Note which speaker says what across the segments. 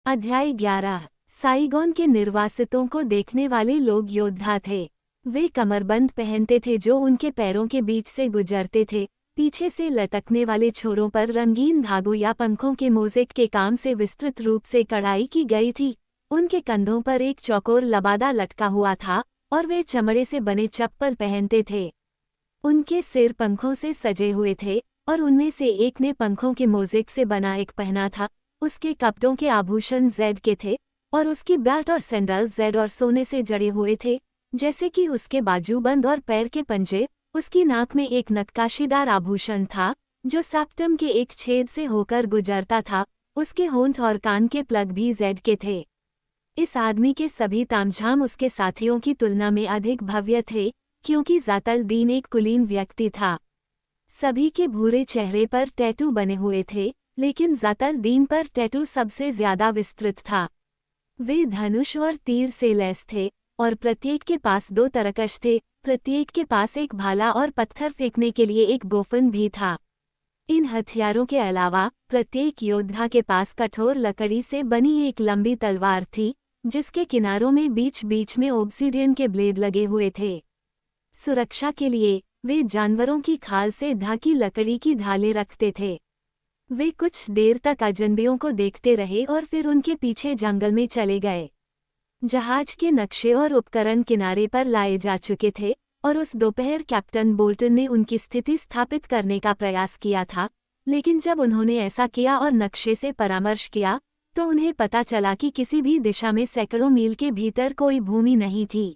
Speaker 1: अध्याय 11। साइगोन के निर्वासितों को देखने वाले लोग योद्धा थे। वे कमरबंद पहनते थे जो उनके पैरों के बीच से गुजरते थे। पीछे से लटकने वाले छोरों पर रंगीन धागों या पंखों के मोज़ेक के काम से विस्तृत रूप से कढ़ाई की गई थी। उनके कंधों पर एक चौकोर लबादा लटका हुआ था और वे चमड़े से बने चप्पल पहनते थे। उनके सिर पंखों से सजे हुए थे और उनमें से एक ने पंखों के मोज़ेक से बना एक पहना था। उसके कपड़ों के आभूषण जेड के थे और उसकी बैट और सैंडल जेड और सोने से जड़े हुए थे, जैसे कि उसके बाजूबंद और पैर के पंजे। उसकी नाक में एक नक्काशीदार आभूषण था जो सेप्टम के एक छेद से होकर गुजरता था। उसके होंठ और कान के प्लग भी जेड के थे। इस आदमी के सभी तामझाम उसके साथियों की तुलना में अधिक भव्य थे, क्योंकि ज़ातल दीन एक कुलीन व्यक्ति था। सभी के भूरे चेहरे पर टैटू बने हुए थे, लेकिन ज़ातल दीन पर टैटू सबसे ज्यादा विस्तृत था। वे धनुष और तीर से लैस थे और प्रत्येक के पास 2 तरकश थे। प्रत्येक के पास एक भाला और पत्थर फेंकने के लिए एक गोफन भी था। इन हथियारों के अलावा प्रत्येक योद्धा के पास कठोर लकड़ी से बनी एक लंबी तलवार थी, जिसके किनारों में बीच बीच में ऑब्सीडियन के ब्लेड लगे हुए थे। सुरक्षा के लिए वे जानवरों की खाल से ढकी लकड़ी की ढालें रखते थे। वे कुछ देर तक अजनबियों को देखते रहे और फिर उनके पीछे जंगल में चले गए। जहाज के नक्शे और उपकरण किनारे पर लाए जा चुके थे और उस दोपहर कैप्टन बोल्टन ने उनकी स्थिति स्थापित करने का प्रयास किया था, लेकिन जब उन्होंने ऐसा किया और नक्शे से परामर्श किया तो उन्हें पता चला कि किसी भी दिशा में सैकड़ों मील के भीतर कोई भूमि नहीं थी।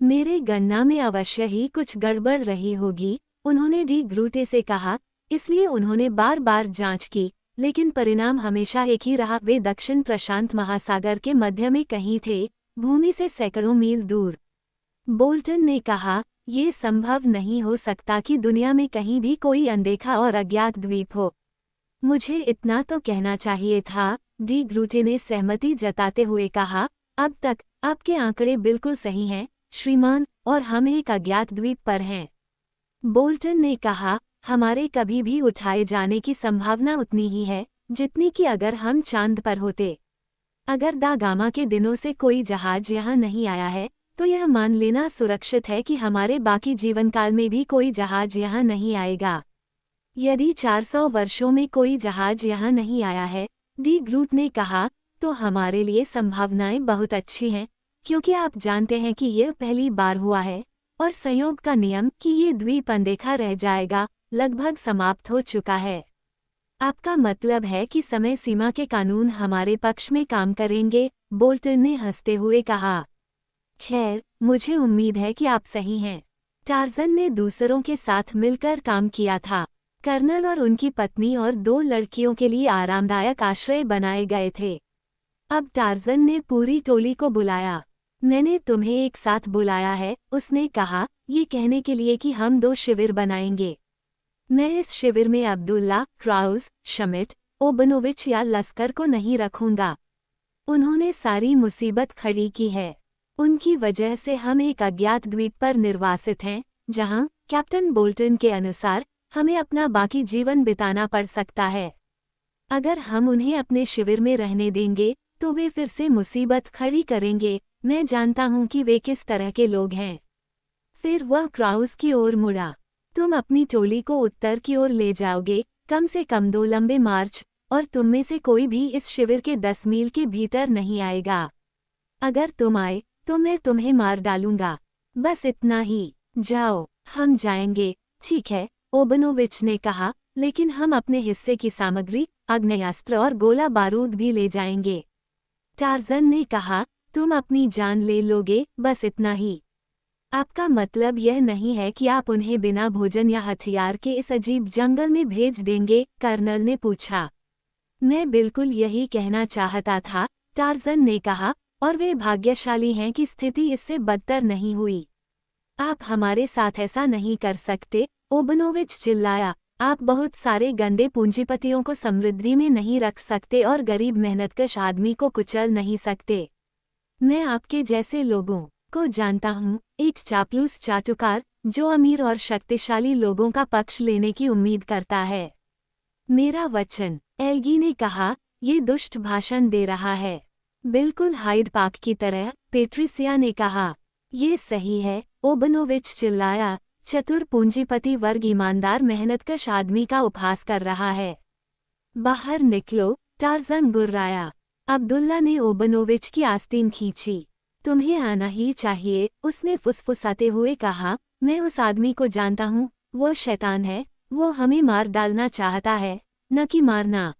Speaker 1: मेरे गणना में अवश्य ही कुछ गड़बड़ रही होगी, उन्होंने डी ग्रूटे से कहा। इसलिए उन्होंने बार बार जांच की, लेकिन परिणाम हमेशा एक ही रहा। वे दक्षिण प्रशांत महासागर के मध्य में कहीं थे, भूमि से सैकड़ों मील दूर। बोल्टन ने कहा, ये संभव नहीं हो सकता कि दुनिया में कहीं भी कोई अनदेखा और अज्ञात द्वीप हो। मुझे इतना तो कहना चाहिए था, डी ग्रूटे ने सहमति जताते हुए कहा। अब तक आपके आंकड़े बिल्कुल सही हैं, श्रीमान, और हम एक अज्ञात द्वीप पर हैं। बोल्टन ने कहा, हमारे कभी भी उठाए जाने की संभावना उतनी ही है जितनी कि अगर हम चांद पर होते। अगर दा गामा के दिनों से कोई जहाज यहाँ नहीं आया है, तो यह मान लेना सुरक्षित है कि हमारे बाकी जीवन काल में भी कोई जहाज यहाँ नहीं आएगा। यदि 400 वर्षों में कोई जहाज यहाँ नहीं आया है, डी ग्रूट ने कहा, तो हमारे लिए संभावनाएं बहुत अच्छी हैं, क्योंकि आप जानते हैं कि यह पहली बार हुआ है और संयोग का नियम कि ये द्वीप अनदेखा रह जाएगा लगभग समाप्त हो चुका है। आपका मतलब है कि समय सीमा के कानून हमारे पक्ष में काम करेंगे, बोल्टन ने हंसते हुए कहा। खैर, मुझे उम्मीद है कि आप सही हैं। टार्जन ने दूसरों के साथ मिलकर काम किया था। कर्नल और उनकी पत्नी और 2 लड़कियों के लिए आरामदायक आश्रय बनाए गए थे। अब टार्जन ने पूरी टोली को बुलाया। मैंने तुम्हें एक साथ बुलाया है, उसने कहा, ये कहने के लिए कि हम 2 शिविर बनाएंगे। मैं इस शिविर में अब्दुल्ला, क्राउज, शमिट, ओबनोविच या लस्कर को नहीं रखूंगा। उन्होंने सारी मुसीबत खड़ी की है। उनकी वजह से हम एक अज्ञात द्वीप पर निर्वासित हैं, जहां कैप्टन बोल्टन के अनुसार हमें अपना बाकी जीवन बिताना पड़ सकता है। अगर हम उन्हें अपने शिविर में रहने देंगे तो वे फिर से मुसीबत खड़ी करेंगे। मैं जानता हूं कि वे किस तरह के लोग हैं। फिर वह क्राउज की ओर मुड़ा। तुम अपनी टोली को उत्तर की ओर ले जाओगे, कम से कम 2 लंबे मार्च, और तुम में से कोई भी इस शिविर के 10 मील के भीतर नहीं आएगा। अगर तुम आए तो मैं तुम्हें मार डालूंगा। बस इतना ही। जाओ। हम जाएंगे। ठीक है, ओबनोविच ने कहा, लेकिन हम अपने हिस्से की सामग्री, आग्नेयास्त्र और गोला बारूद भी ले जाएंगे। टार्जन ने कहा, तुम अपनी जान ले लोगे, बस इतना ही। आपका मतलब यह नहीं है कि आप उन्हें बिना भोजन या हथियार के इस अजीब जंगल में भेज देंगे? कर्नल ने पूछा। मैं बिल्कुल यही कहना चाहता था, टार्जन ने कहा, और वे भाग्यशाली हैं कि स्थिति इससे बदतर नहीं हुई। आप हमारे साथ ऐसा नहीं कर सकते, ओबनोविच चिल्लाया। आप बहुत सारे गंदे पूंजीपतियों को समृद्धि में नहीं रख सकते और गरीब मेहनतकश आदमी को कुचल नहीं सकते। मैं आपके जैसे लोगों को जानता हूँ, एक चापलूस चाटुकार जो अमीर और शक्तिशाली लोगों का पक्ष लेने की उम्मीद करता है। मेरा वचन, एल्गी ने कहा, ये दुष्ट भाषण दे रहा है, बिल्कुल हाइड पार्क की तरह, पेट्रिसिया ने कहा। ये सही है, ओबनोविच चिल्लाया, चतुर पूंजीपति वर्ग ईमानदार मेहनतकश आदमी का उपहास कर रहा है। बाहर निकलो, टार्ज़न गुर्राया। अब्दुल्ला ने ओबनोविच की आस्तीन खींची। तुम्हें आना ही चाहिए, उसने फुसफुसाते हुए कहा, मैं उस आदमी को जानता हूँ, वो शैतान है, वो हमें मार डालना चाहता है, न कि मारना।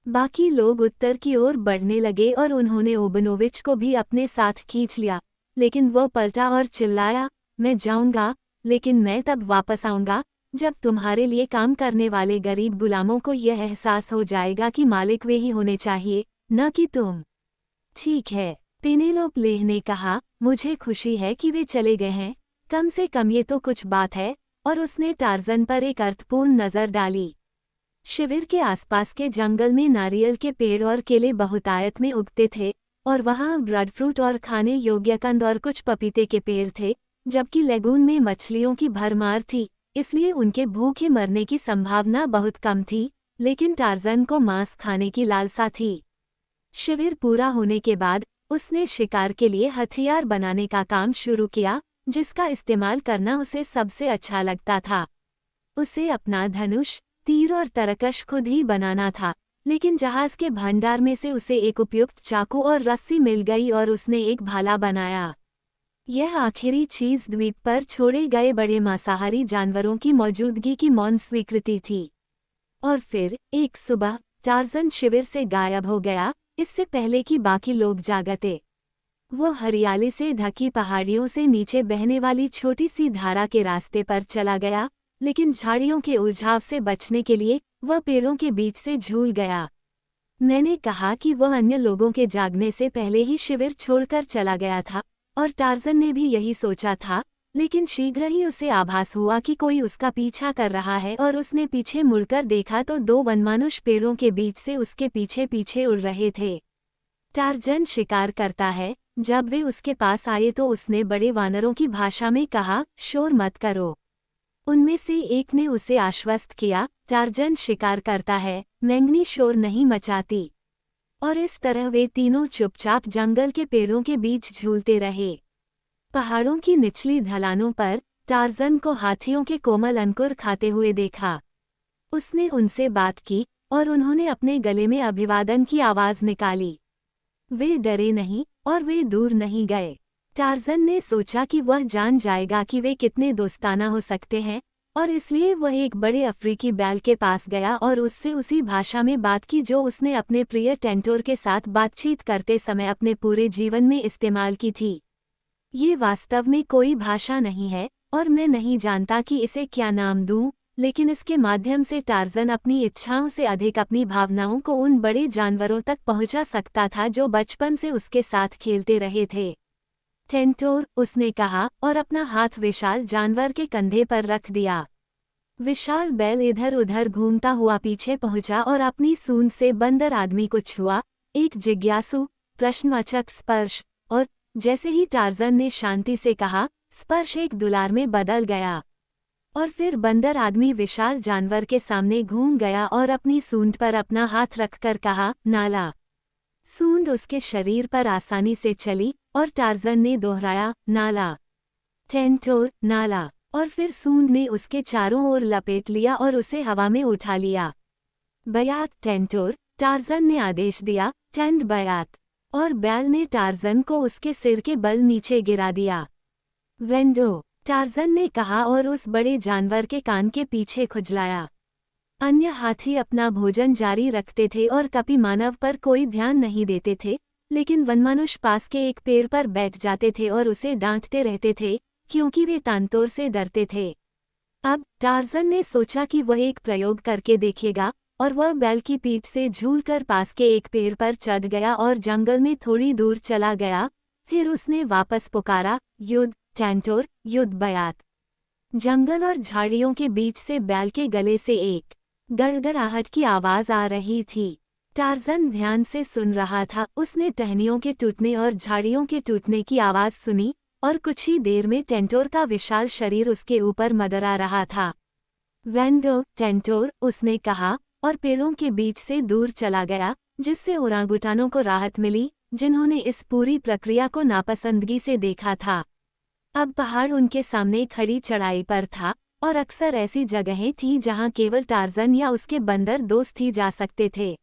Speaker 1: बाकी लोग उत्तर की ओर बढ़ने लगे और उन्होंने ओबनोविच को भी अपने साथ खींच लिया, लेकिन वो पलटा और चिल्लाया, मैं जाऊंगा, लेकिन मैं तब वापस आऊंगा जब तुम्हारे लिए काम करने वाले गरीब गुलामों को यह एहसास हो जाएगा कि मालिक वे ही होने चाहिए, न कि तुम। ठीक है, पेनेलोप ने कहा, मुझे खुशी है कि वे चले गए हैं, कम से कम ये तो कुछ बात है, और उसने टार्ज़न पर एक अर्थपूर्ण नज़र डाली। शिविर के आसपास के जंगल में नारियल के पेड़ और केले बहुतायत में उगते थे, और वहाँ ब्रेडफ्रूट और खाने योग्य कंद और कुछ पपीते के पेड़ थे, जबकि लेगून में मछलियों की भरमार थी, इसलिए उनके भूखे मरने की संभावना बहुत कम थी, लेकिन टार्ज़न को मांस खाने की लालसा थी। शिविर पूरा होने के बाद उसने शिकार के लिए हथियार बनाने का काम शुरू किया, जिसका इस्तेमाल करना उसे सबसे अच्छा लगता था। उसे अपना धनुष, तीर और तरकश खुद ही बनाना था, लेकिन जहाज के भंडार में से उसे एक उपयुक्त चाकू और रस्सी मिल गई और उसने एक भाला बनाया। यह आखिरी चीज द्वीप पर छोड़े गए बड़े मांसाहारी जानवरों की मौजूदगी की मौन स्वीकृति थी। और फिर एक सुबह टार्ज़न शिविर से गायब हो गया, इससे पहले कि बाकी लोग जागते। वो हरियाली से ढकी पहाड़ियों से नीचे बहने वाली छोटी सी धारा के रास्ते पर चला गया, लेकिन झाड़ियों के उलझाव से बचने के लिए वह पेड़ों के बीच से झूल गया। मैंने कहा कि वह अन्य लोगों के जागने से पहले ही शिविर छोड़कर चला गया था, और टार्ज़न ने भी यही सोचा था, लेकिन शीघ्र ही उसे आभास हुआ कि कोई उसका पीछा कर रहा है और उसने पीछे मुड़कर देखा तो दो वनमानुष पेड़ों के बीच से उसके पीछे पीछे उड़ रहे थे। टार्ज़न शिकार करता है, जब वे उसके पास आए तो उसने बड़े वानरों की भाषा में कहा, शोर मत करो। उनमें से एक ने उसे आश्वस्त किया, टार्ज़न शिकार करता है, मैंगनी शोर नहीं मचाती। और इस तरह वे तीनों चुपचाप जंगल के पेड़ों के बीच झूलते रहे। पहाड़ों की निचली ढलानों पर टार्ज़न को हाथियों के कोमल अंकुर खाते हुए देखा। उसने उनसे बात की, और उन्होंने अपने गले में अभिवादन की आवाज़ निकाली। वे डरे नहीं, और वे दूर नहीं गए। टार्ज़न ने सोचा कि वह जान जाएगा कि वे कितने दोस्ताना हो सकते हैं, और इसलिए वह एक बड़े अफ्रीकी बैल के पास गया और उससे उसी भाषा में बात की जो उसने अपने प्रिय टेंटोर के साथ बातचीत करते समय अपने पूरे जीवन में इस्तेमाल की थी। ये वास्तव में कोई भाषा नहीं है, और मैं नहीं जानता कि इसे क्या नाम दूं, लेकिन इसके माध्यम से टार्ज़न अपनी इच्छाओं से अधिक अपनी भावनाओं को उन बड़े जानवरों तक पहुंचा सकता था जो बचपन से उसके साथ खेलते रहे थे। टेंटोर, उसने कहा, और अपना हाथ विशाल जानवर के कंधे पर रख दिया। विशाल बैल इधर उधर घूमता हुआ पीछे पहुंचा और अपनी सूंड से बंदर आदमी को छुआ, एक जिज्ञासु, प्रश्नवाचक स्पर्श, और जैसे ही टार्ज़न ने शांति से कहा, स्पर्श एक दुलार में बदल गया। और फिर बंदर आदमी विशाल जानवर के सामने घूम गया और अपनी सूंड पर अपना हाथ रखकर कहा, नाला। सूंड उसके शरीर पर आसानी से चली, और टार्ज़न ने दोहराया, नाला। टेंटोर, नाला। और फिर सूंड ने उसके चारों ओर लपेट लिया और उसे हवा में उठा लिया। बयात टेंटोर, टार्ज़न ने आदेश दिया, टेंड बयात। और बैल ने टार्ज़न को उसके सिर के बल नीचे गिरा दिया। वेंडो, टार्ज़न ने कहा और उस बड़े जानवर के कान के पीछे खुजलाया। अन्य हाथी अपना भोजन जारी रखते थे और कपि मानव पर कोई ध्यान नहीं देते थे, लेकिन वनमानुष पास के एक पेड़ पर बैठ जाते थे और उसे डांटते रहते थे, क्योंकि वे तानतोर से डरते थे। अब टार्ज़न ने सोचा कि वह एक प्रयोग करके देखेगा, और वह बैल की पीठ से झूलकर पास के एक पेड़ पर चढ़ गया और जंगल में थोड़ी दूर चला गया। फिर उसने वापस पुकारा, युद्ध टेंटोर, युद्ध बयात। जंगल और झाड़ियों के बीच से बैल के गले से एक गड़गड़ाहट की आवाज़ आ रही थी। टार्ज़न ध्यान से सुन रहा था, उसने टहनियों के टूटने और झाड़ियों के टूटने की आवाज़ सुनी, और कुछ ही देर में टेंटोर का विशाल शरीर उसके ऊपर मदरा रहा था। वेंडो, टेंटोर, उसने कहा, और पेड़ों के बीच से दूर चला गया, जिससे ओरांगुटानों को राहत मिली, जिन्होंने इस पूरी प्रक्रिया को नापसंदगी से देखा था। अब पहाड़ उनके सामने खड़ी चढ़ाई पर था, और अक्सर ऐसी जगहें थीं जहां केवल टार्ज़न या उसके बंदर दोस्त ही जा सकते थे।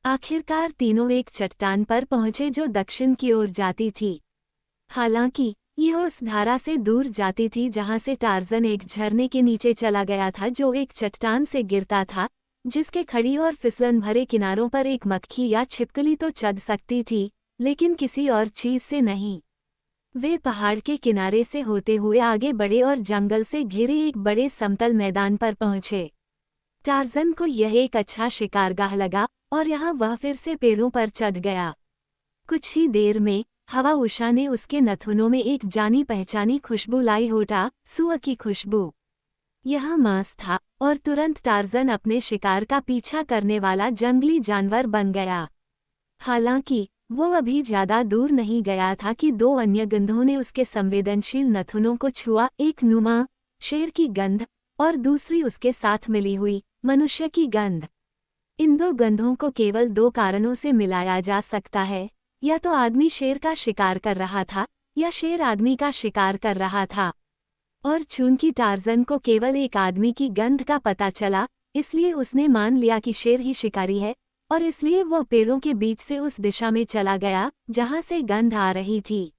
Speaker 1: आखिरकार तीनों एक चट्टान पर पहुंचे जो दक्षिण की ओर जाती थी। हालांकि यह उस धारा से दूर जाती थी जहां से टार्ज़न एक झरने के नीचे चला गया था जो एक चट्टान से गिरता था, जिसके खड़ी और फिसलन भरे किनारों पर एक मक्खी या छिपकली तो चढ़ सकती थी, लेकिन किसी और चीज से नहीं। वे पहाड़ के किनारे से होते हुए आगे बढ़े और जंगल से घिरे एक बड़े समतल मैदान पर पहुंचे। टार्ज़न को यह एक अच्छा शिकारगाह लगा और यहाँ वह फिर से पेड़ों पर चढ़ गया। कुछ ही देर में हवा उषा ने उसके नथुनों में एक जानी पहचानी खुशबू लाई, होटा सुअ की खुशबू। यह मांस था और तुरंत टार्ज़न अपने शिकार का पीछा करने वाला जंगली जानवर बन गया। हालांकि वो अभी ज्यादा दूर नहीं गया था कि दो अन्य गंधों ने उसके संवेदनशील नथुनों को छुआ, एक नुमा शेर की गंध और दूसरी उसके साथ मिली हुई मनुष्य की गंध। इन दो गंधों को केवल दो कारणों से मिलाया जा सकता है, या तो आदमी शेर का शिकार कर रहा था या शेर आदमी का शिकार कर रहा था। और चूंकि टार्ज़न को केवल एक आदमी की गंध का पता चला, इसलिए उसने मान लिया कि शेर ही शिकारी है, और इसलिए वो पेड़ों के बीच से उस दिशा में चला गया जहां से गंध आ रही थी।